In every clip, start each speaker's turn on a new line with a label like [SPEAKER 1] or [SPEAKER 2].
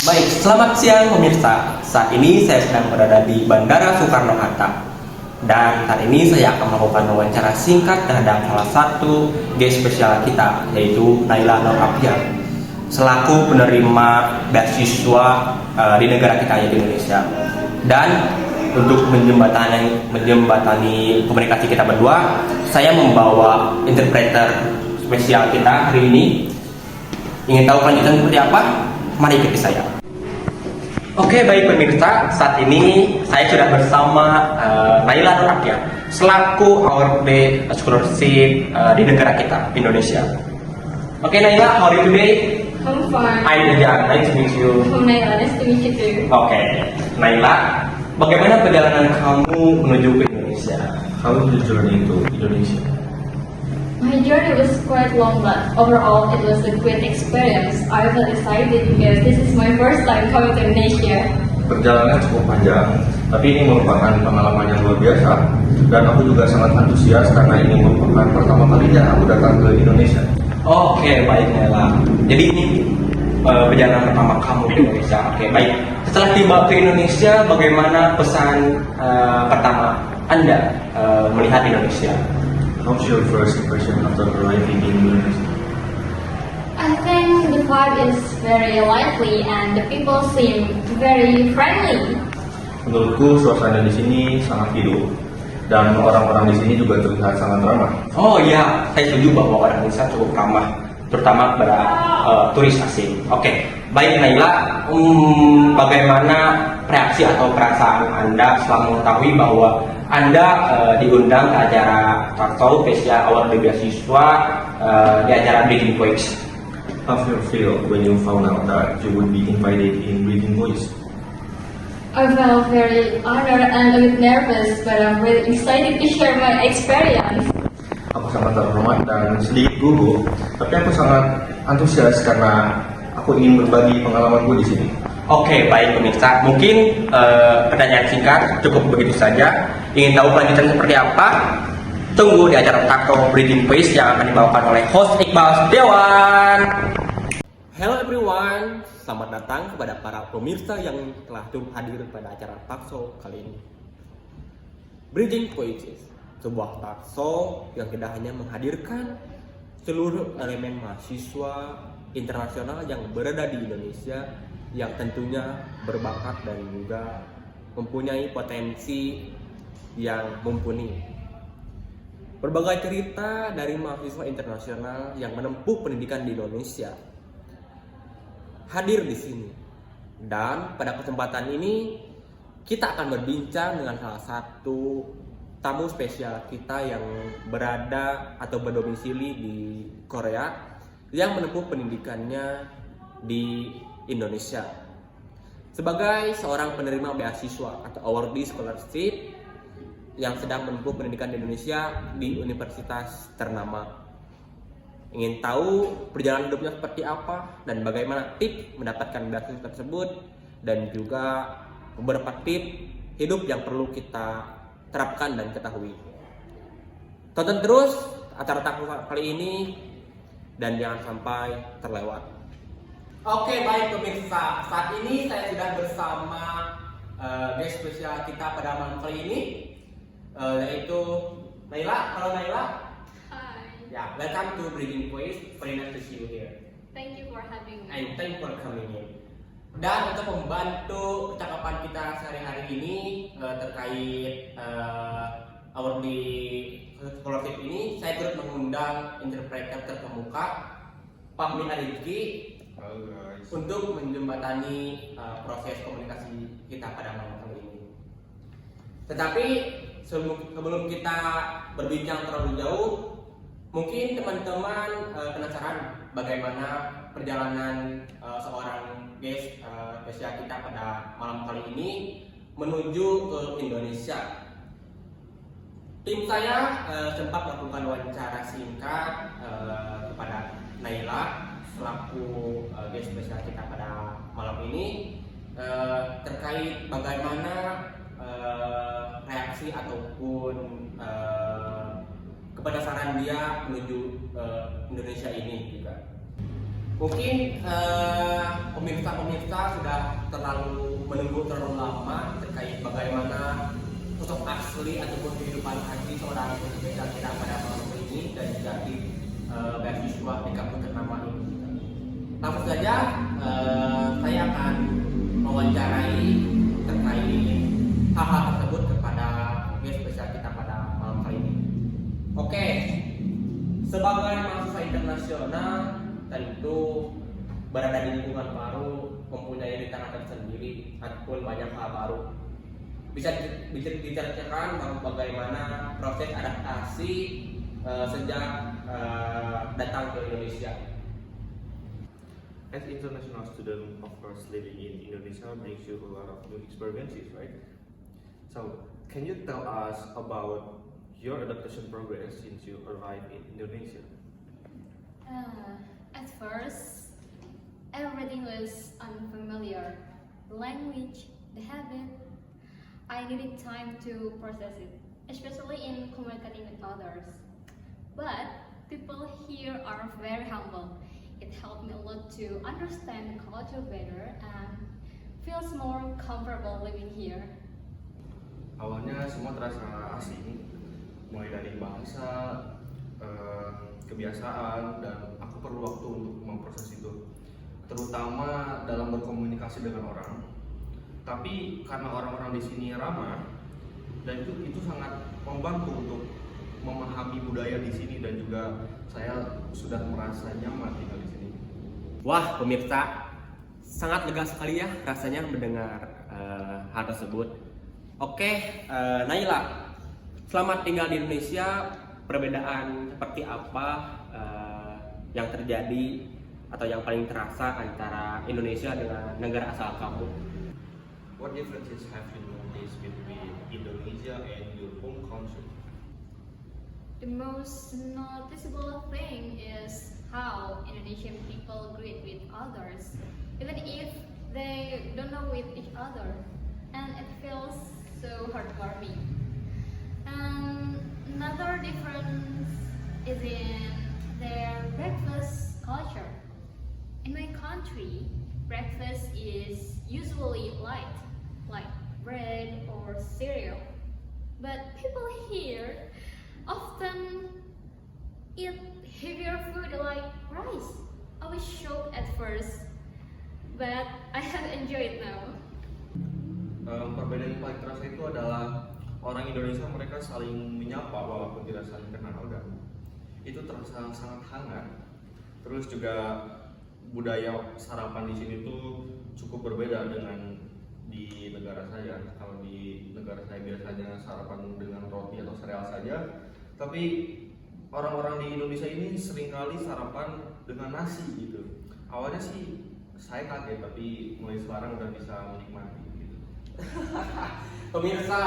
[SPEAKER 1] Baik, selamat siang pemirsa. Saat ini saya sedang berada di Bandara Soekarno-Hatta. Dan saat ini saya akan melakukan wawancara singkat terhadap salah satu guest spesial kita, yaitu Naila Nur Afiah, selaku penerima beasiswa di negara kita, yaitu Indonesia. Dan untuk menjembatani komunikasi kita berdua, saya membawa interpreter spesial kita hari ini. Ingin tahu kelanjutan seperti apa? Mari ikuti saya. Oke, baik pemirsa, saat ini saya sudah bersama Naila Nur Afiah selaku award scholarship di negara kita, Indonesia. Oke, Naila, how are you today?
[SPEAKER 2] I'm fine.
[SPEAKER 1] I'm Dejan, nice to meet you.
[SPEAKER 2] I'm Naila, nice to meet you too.
[SPEAKER 1] Oke, Naila, bagaimana perjalanan kamu menuju ke Indonesia?
[SPEAKER 3] How is the journey to Indonesia?
[SPEAKER 2] My journey was quite long, but overall it was a great experience. I felt excited because this is my first time coming to Indonesia.
[SPEAKER 3] Perjalanan cukup panjang, tapi ini merupakan pengalaman yang luar biasa. Dan aku juga sangat antusias karena ini merupakan pertama kalinya aku datang ke Indonesia.
[SPEAKER 1] Oke, baik Naila. Jadi ini perjalanan pertama kamu ke Indonesia. Oke, baik. Setelah tiba ke Indonesia, bagaimana pesan pertama Anda melihat Indonesia?
[SPEAKER 3] How's your first impression after arriving in Indonesia?
[SPEAKER 2] I think the vibe is very lively and the people seem very friendly.
[SPEAKER 3] Menurutku suasana di sini sangat hidup dan orang-orang di sini juga terlihat sangat ramah.
[SPEAKER 1] Oh iya, saya setuju bahwa orang Indonesia cukup ramah, terutama kepada turis asing. Oke, baik Naila, bagaimana reaksi atau perasaan Anda setelah mengetahui bahwa Anda diundang ke acara Talkshow Spesial Award Beasiswa di acara Breathing Voice?
[SPEAKER 3] How do you feel when you found out that you would be invited in Breathing Voice?
[SPEAKER 2] I felt very honored and a bit nervous, but I'm really excited to share my experience.
[SPEAKER 3] Aku sangat terhormat dan sedikit gugup, tapi aku sangat antusias karena aku ingin berbagi pengalamanku di sini.
[SPEAKER 1] Oke, baik pemirsa. Mungkin pertanyaan singkat cukup begitu saja. Ingin tahu kelanjutan seperti apa? Tunggu di acara Talkshow Breathing Voice yang akan dibawakan oleh host Iqbal Setiawan. Hello everyone, selamat datang kepada para pemirsa yang telah hadir pada acara Talkshow kali ini. Breathing Voices, sebuah talkshow yang tidak hanya menghadirkan seluruh elemen mahasiswa internasional yang berada di Indonesia yang tentunya berbakat dan juga mempunyai potensi yang mumpuni. Berbagai cerita dari mahasiswa internasional yang menempuh pendidikan di Indonesia hadir di sini. Dan pada kesempatan ini kita akan berbincang dengan salah satu tamu spesial kita yang berada atau berdomisili di Korea yang menempuh pendidikannya di Indonesia. Sebagai seorang penerima beasiswa atau awardee scholarship yang sedang menempuh pendidikan di Indonesia di universitas ternama. Ingin tahu perjalanan hidupnya seperti apa dan bagaimana tips mendapatkan beasiswa tersebut dan juga beberapa tips hidup yang perlu kita terapkan dan ketahui. Tonton terus acara Talkshow kali ini dan jangan sampai terlewat. Oke, baik pemirsa, saat ini saya sudah bersama guest spesial kita pada malam kali ini, yaitu Naila. Halo Naila.
[SPEAKER 2] Hi.
[SPEAKER 1] Ya, welcome to Breathing Voice. Very nice to see you here.
[SPEAKER 2] Thank you for having me.
[SPEAKER 1] And thank you for coming in. Dan untuk membantu percakapan kita sehari-hari ini terkait award di scholarship ini, saya turut mengundang interpreter terkemuka Fahmi Rizky untuk menjembatani proses komunikasi kita pada malam kali ini. Tetapi sebelum kita berbincang terlalu jauh, mungkin teman-teman penasaran bagaimana perjalanan seorang guest spesial kita pada malam kali ini menuju ke Indonesia. Tim saya sempat melakukan wawancara singkat kepada Naila selaku guest spesial kita pada malam ini terkait bagaimana reaksi ataupun kepada saran dia menuju Indonesia ini juga. Mungkin pemirsa-pemirsa sudah menunggu terlalu lama terkait bagaimana sosok asli ataupun kehidupan asli seorang spesial kita pada malam ini dan juga di beasiswa di kampus ternama ini. Langsung saja saya akan mewawancarai terkait hal-hal tersebut kepada guest spesial kita pada malam kali ini. Oke, sebagai mahasiswa internasional tentu berada di lingkungan baru, mempunyai rintangan tersendiri ataupun banyak hal baru. Bisa diceritakan bagaimana proses adaptasi sejak datang ke Indonesia.
[SPEAKER 3] As international student, of course, living in Indonesia brings you a lot of new experiences, right? So, can you tell us about your adaptation progress since you arrived in Indonesia?
[SPEAKER 2] At first, everything was unfamiliar. The language, the habit. I needed time to process it, especially in communicating with others. But people here are very humble. It helped me a lot to understand the culture better and feels more comfortable living here.
[SPEAKER 3] Awalnya semua terasa asing, mulai dari bahasa, kebiasaan, dan aku perlu waktu untuk memproses itu, terutama dalam berkomunikasi dengan orang. Tapi karena orang-orang di sini ramah, dan itu sangat membantu untuk memahami budaya di sini, dan juga saya sudah merasa nyaman tinggal di sini.
[SPEAKER 1] Wah, pemirsa, sangat lega sekali ya rasanya mendengar hal tersebut. Oke, Naila, selamat tinggal di Indonesia. Perbedaan seperti apa yang terjadi atau yang paling terasa antara Indonesia dengan negara asal kamu?
[SPEAKER 3] What differences have you noticed between Indonesia and your home country?
[SPEAKER 2] The most noticeable thing is how Indonesian people greet with others, even if they don't know with each other, and it feels so heartwarming. And another difference is in their breakfast culture. In my country, breakfast is usually light, like bread or cereal. But people here often eat heavier food like rice. I was shocked at first, but I have enjoyed now.
[SPEAKER 3] Perbedaan yang paling terasa itu adalah orang Indonesia, mereka saling menyapa walaupun tidak saling kenal, dan itu terasa sangat hangat. Terus juga budaya sarapan di sini tuh cukup berbeda dengan di negara saya. Kalau di negara saya biasanya sarapan dengan roti atau sereal saja, tapi orang-orang di Indonesia ini seringkali sarapan dengan nasi gitu. Awalnya sih saya kaget, tapi mulai sekarang udah bisa menikmati gitu.
[SPEAKER 1] Pemirsa,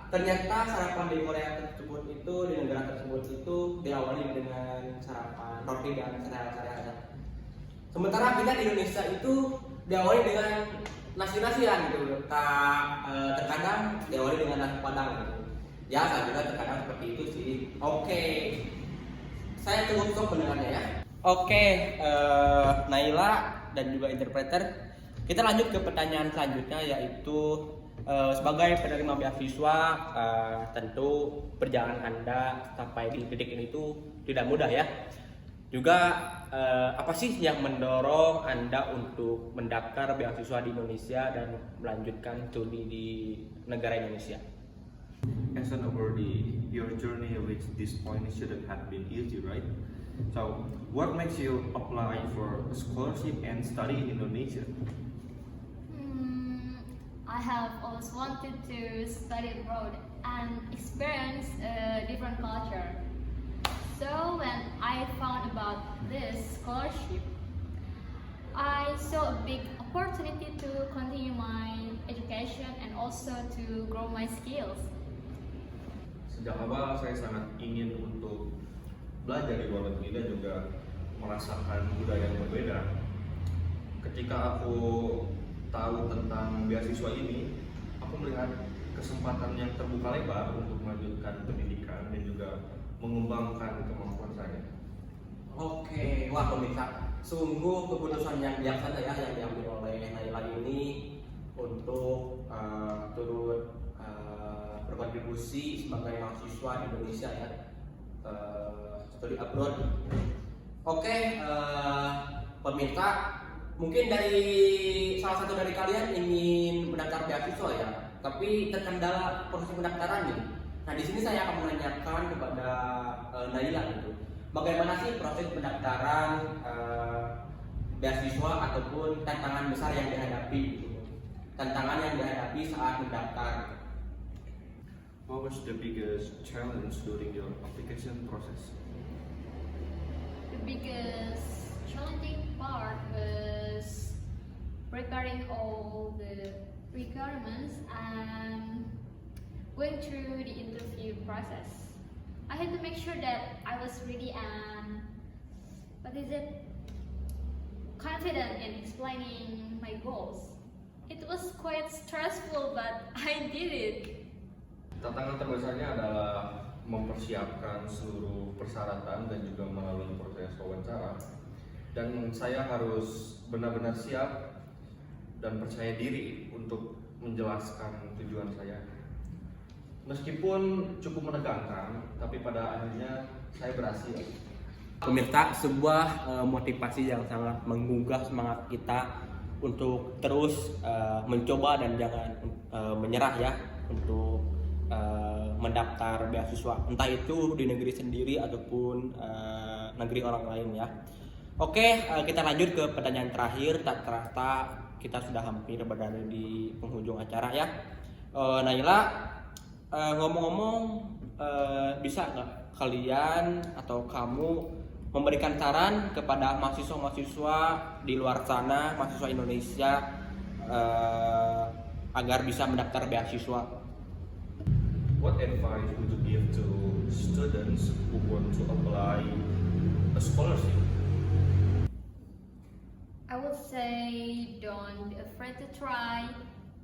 [SPEAKER 1] ternyata sarapan di Korea tersebut itu, di negara tersebut itu diawali dengan sarapan roti dan sereal-sereal. Sementara kita di Indonesia itu diawali dengan nasi-nasian gitu. Terkadang diawali dengan nasi padang gitu. Ya, saya juga terkadang seperti itu sih. Oke, saya tunggu untuk pendengarnya ya. Oke, Naila dan juga interpreter, kita lanjut ke pertanyaan selanjutnya, yaitu sebagai penerima beasiswa, tentu perjalanan Anda sampai di titik ini itu tidak mudah ya. Juga apa sih yang mendorong Anda untuk mendaftar beasiswa di Indonesia dan melanjutkan studi di negara Indonesia?
[SPEAKER 3] As an awardee, your journey reach this point shouldn't have been easy, right? So, what makes you apply for a scholarship and study in Indonesia?
[SPEAKER 2] I have always wanted to study abroad and experience a different culture. So when I found about this scholarship, I saw a big opportunity to continue my education and also to grow my skills.
[SPEAKER 3] Sejak awal saya sangat ingin untuk belajar di luar negeri dan juga merasakan budaya yang berbeda. Ketika aku tahu tentang beasiswa ini, aku melihat kesempatan yang terbuka lebar untuk melanjutkan pendidikan dan juga mengembangkan kemampuan saya.
[SPEAKER 1] Oke, wah pemirsa, sungguh keputusan yang bijaksana ya yang diambil oleh Naila ini untuk turut berkontribusi sebagai mahasiswa di Indonesia ya, studi abroad. Oke, pemirsa, mungkin dari salah satu dari kalian ingin mendaftar beasiswa ya, tapi terkendala proses pendaftaran nih. Nah, di sini saya akan menanyakan kepada Naila gitu, bagaimana sih proses pendaftaran beasiswa ataupun tantangan besar yang dihadapi gitu, tantangan yang dihadapi saat mendaftar.
[SPEAKER 3] What was the biggest challenge during your application process?
[SPEAKER 2] The biggest challenging part was preparing all the requirements and going through the interview process. I had to make sure that I was ready and confident in explaining my goals. It was quite stressful, but I did it.
[SPEAKER 3] Tantangan terbesarnya adalah mempersiapkan seluruh persyaratan dan juga melalui proses wawancara. Dan saya harus benar-benar siap dan percaya diri untuk menjelaskan tujuan saya. Meskipun cukup menegangkan, tapi pada akhirnya saya berhasil.
[SPEAKER 1] Pemirsa, sebuah motivasi yang sangat menggugah semangat kita untuk terus mencoba dan jangan menyerah ya untuk mendaftar beasiswa, entah itu di negeri sendiri ataupun negeri orang lain ya. Oke, kita lanjut ke pertanyaan terakhir. Tak terasa kita sudah hampir berada di penghujung acara ya. Naila, ngomong-ngomong, bisa nggak kalian atau kamu memberikan saran kepada mahasiswa-mahasiswa di luar sana, mahasiswa Indonesia agar bisa mendaftar beasiswa?
[SPEAKER 3] What advice would you give to students who want to apply a scholarship?
[SPEAKER 2] I would say don't be afraid to try,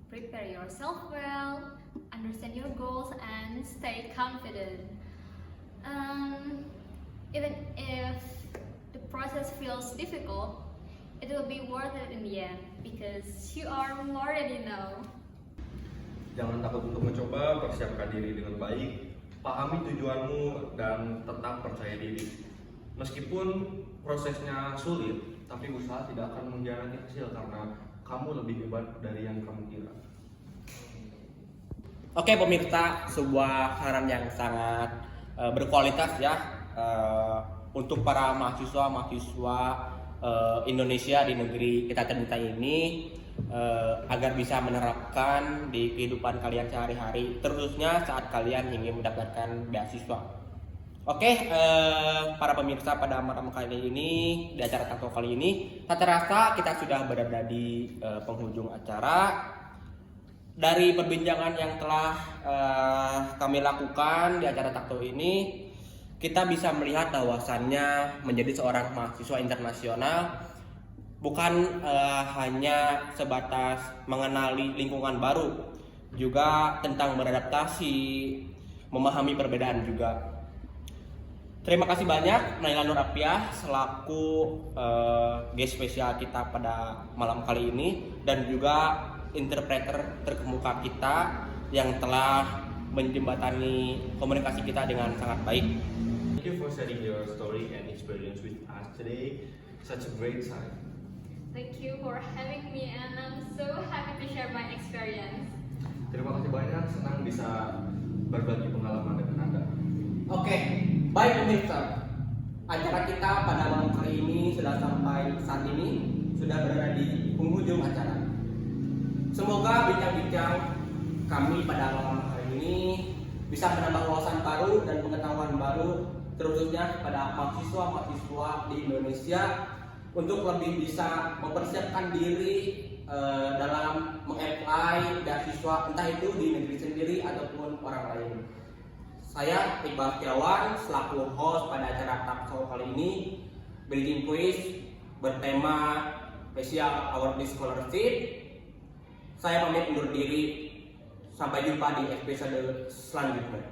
[SPEAKER 2] prepare yourself well, understand your goals and stay confident. Even if the process feels difficult, it will be worth it in the end because you are already know.
[SPEAKER 3] Jangan takut untuk mencoba, persiapkan diri dengan baik, pahami tujuanmu dan tetap percaya diri. Meskipun prosesnya sulit, tapi usaha tidak akan mengkhianati hasil karena kamu lebih hebat dari yang kamu kira.
[SPEAKER 1] Oke pemirsa, sebuah saran yang sangat berkualitas ya untuk para mahasiswa-mahasiswa Indonesia di negeri kita tercinta ini agar bisa menerapkan di kehidupan kalian sehari-hari, terusnya saat kalian ingin mendapatkan beasiswa. Oke, para pemirsa, pada malam kali ini di acara Tato kali ini, tak terasa kita sudah berada di penghujung acara. Dari perbincangan yang telah kami lakukan di acara Tato ini, kita bisa melihat bahwasannya menjadi seorang mahasiswa internasional bukan hanya sebatas mengenali lingkungan baru, juga tentang beradaptasi, memahami perbedaan juga. Terima kasih banyak Naila Nur Apiah selaku guest spesial kita pada malam kali ini, dan juga interpreter terkemuka kita yang telah menjembatani komunikasi kita dengan sangat baik.
[SPEAKER 3] Thank you for sharing your story and experience with us today. Such a great time.
[SPEAKER 2] Thank you for having me and I'm so happy to share my experience.
[SPEAKER 3] Terima kasih banyak, senang bisa berbagi pengalaman dengan Anda.
[SPEAKER 1] Oke, baik pemirsa, acara kita pada malam kali ini sudah sampai saat ini, sudah berada di penghujung acara. Semoga bincang-bincang kami pada malam hari ini bisa menambah wawasan baru dan pengetahuan baru, terkhususnya pada mahasiswa-mahasiswa di Indonesia untuk lebih bisa mempersiapkan diri dalam mengapply beasiswa, entah itu di negeri sendiri ataupun orang lain. Saya Iqbal Setiawan selaku host pada acara Talk Show kali ini, Bridging Quiz bertema spesial Award Scholarship. Saya pamit undur diri, sampai jumpa di episode selanjutnya.